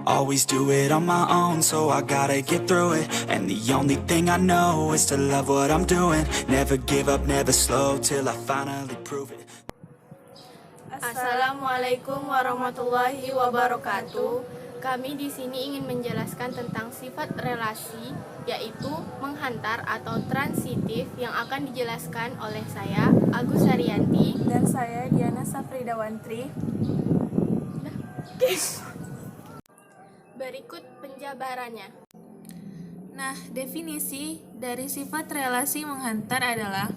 always do it on my own, so I gotta get through it. And the only thing I know is to love what I'm doing. Never give up, never slow, till I finally prove it. Assalamualaikum warahmatullahi wabarakatuh. Kami di sini ingin menjelaskan tentang sifat relasi, yaitu menghantar atau transitif, yang akan dijelaskan oleh saya, Agus Haryanti, dan saya Diana Safridawantri. Berikut penjabarannya. Nah, definisi dari sifat relasi menghantar adalah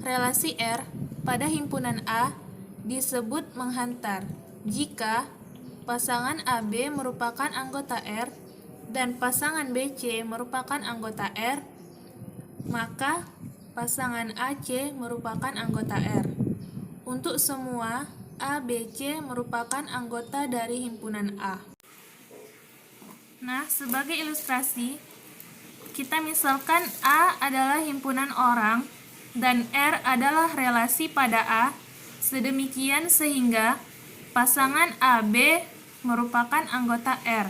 relasi R pada himpunan A disebut menghantar jika pasangan AB merupakan anggota R dan pasangan BC merupakan anggota R, maka pasangan AC merupakan anggota R. Untuk semua ABC merupakan anggota dari himpunan A. Nah, sebagai ilustrasi, kita misalkan A adalah himpunan orang dan R adalah relasi pada A, sedemikian sehingga pasangan AB merupakan anggota R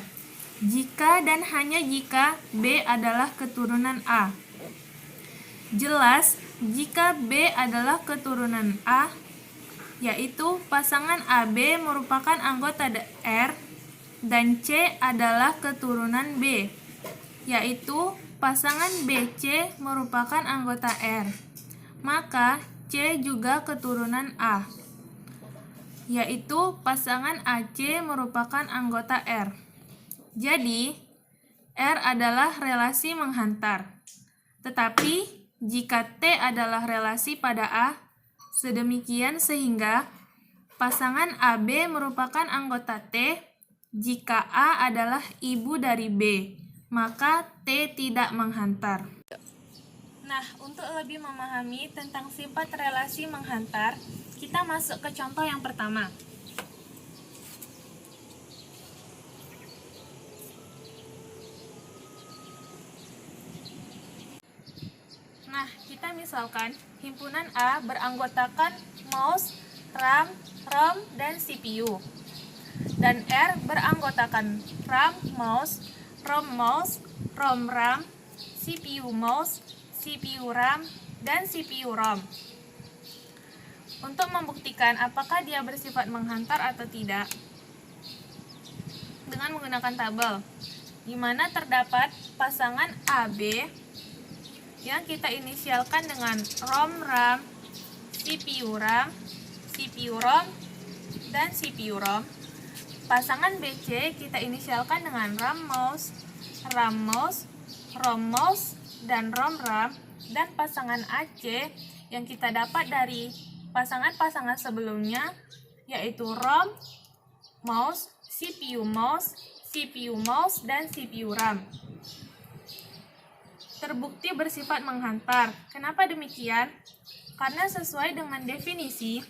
jika dan hanya jika B adalah keturunan A. Jelas, jika B adalah keturunan A, yaitu pasangan AB merupakan anggota R dan C adalah keturunan B, yaitu pasangan BC merupakan anggota R, maka C juga keturunan A, yaitu pasangan AC merupakan anggota R. Jadi, R adalah relasi menghantar. Tetapi, jika T adalah relasi pada A, sedemikian sehingga pasangan AB merupakan anggota T jika A adalah ibu dari B, maka T tidak menghantar. Nah, untuk lebih memahami tentang sifat relasi menghantar, kita masuk ke contoh yang pertama. Nah, kita misalkan himpunan A beranggotakan mouse, RAM, ROM, dan CPU. Dan R beranggotakan RAM mouse, ROM mouse, ROM RAM, CPU mouse, CPU RAM, dan CPU ROM. Untuk membuktikan apakah dia bersifat menghantar atau tidak, dengan menggunakan tabel, di mana terdapat pasangan AB yang kita inisialkan dengan ROM RAM, CPU RAM, CPU ROM, dan CPU ROM. Pasangan BC kita inisialkan dengan RAM mouse, ROM mouse, dan ROM RAM. Dan pasangan AC yang kita dapat dari pasangan-pasangan sebelumnya, yaitu ROM mouse, CPU mouse, dan CPU RAM. Terbukti bersifat menghantar. Kenapa demikian? Karena sesuai dengan definisi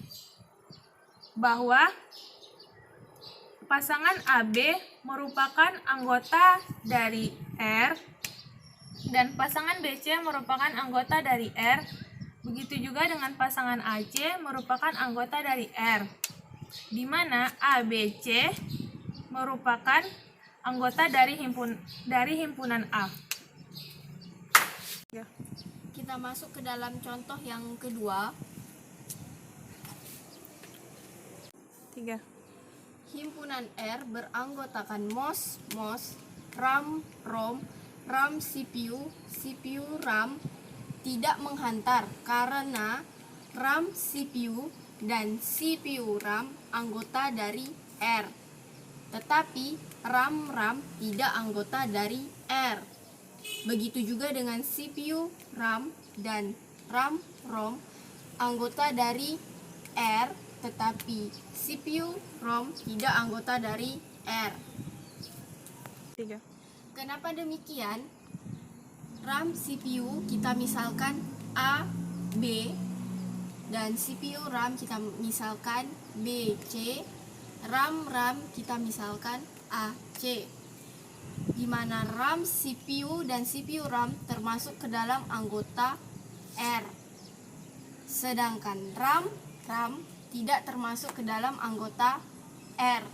bahwa pasangan AB merupakan anggota dari R dan pasangan BC merupakan anggota dari R. Begitu juga dengan pasangan AC merupakan anggota dari R, di mana ABC merupakan anggota dari himpunan A. Kita masuk ke dalam contoh yang kedua. 3. Himpunan R beranggotakan MOS, RAM, ROM, RAM, CPU, RAM tidak menghantar karena RAM, CPU, dan CPU RAM anggota dari R. Tetapi RAM tidak anggota dari R. Begitu juga dengan CPU RAM dan RAM ROM anggota dari R, tetapi CPU ROM tidak anggota dari R. 3. Kenapa demikian? RAM CPU kita misalkan A, B, dan CPU RAM kita misalkan B, C, RAM kita misalkan A, C. Di mana RAM, CPU, dan CPU RAM termasuk ke dalam anggota R. Sedangkan RAM tidak termasuk ke dalam anggota R.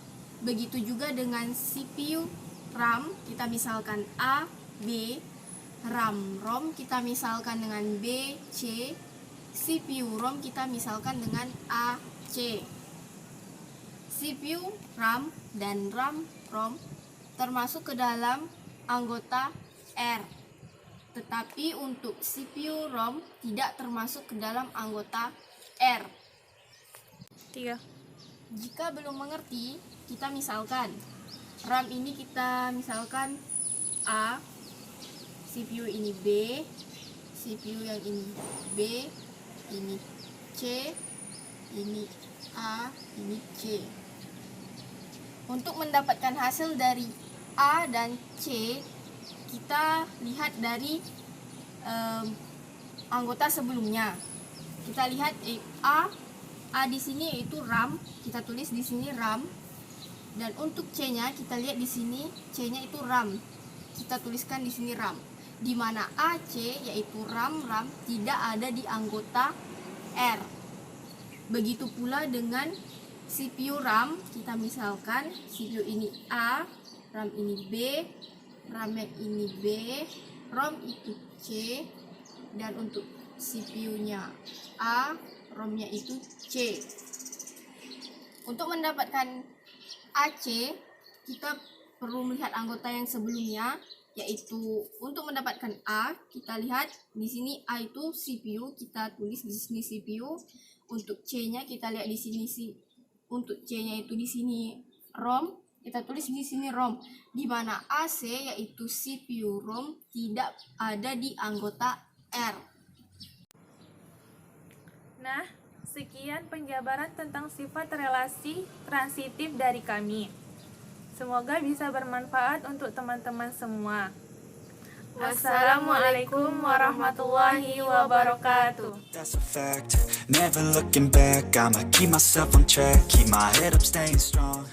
Begitu juga dengan CPU RAM kita misalkan A, B, RAM-ROM kita misalkan dengan B, C, CPU-ROM kita misalkan dengan A, C. CPU, RAM, dan RAM-ROM termasuk ke dalam anggota R. Tetapi untuk CPU-ROM tidak termasuk ke dalam anggota R. 3. Jika belum mengerti, kita misalkan RAM ini kita misalkan A, CPU ini B, CPU yang ini B, ini C, ini A, ini C. Untuk mendapatkan hasil dari A dan C, kita lihat dari anggota sebelumnya. Kita lihat A di sini yaitu RAM, kita tulis di sini RAM. Dan untuk C-nya kita lihat di sini, C-nya itu RAM. Kita tuliskan di sini RAM. Di mana AC yaitu RAM tidak ada di anggota R. Begitu pula dengan CPU RAM, kita misalkan CPU ini A, RAM ini B, RAM yang ini B, ROM itu C, dan untuk CPU-nya A, ROM-nya itu C. Untuk mendapatkan AC, kita perlu melihat anggota yang sebelumnya, yaitu untuk mendapatkan A, kita lihat di sini A itu CPU, kita tulis di sini CPU. Untuk C-nya kita lihat di sini untuk C-nya itu di sini ROM, kita tulis di sini ROM. Di mana AC yaitu CPU ROM tidak ada di anggota R. Nah, sekian penjabaran tentang sifat relasi transitif dari kami. Semoga bisa bermanfaat untuk teman-teman semua. Wassalamualaikum warahmatullahi wabarakatuh. That's a fact. Never looking back, I'ma keep myself on track, keep my head up, staying strong.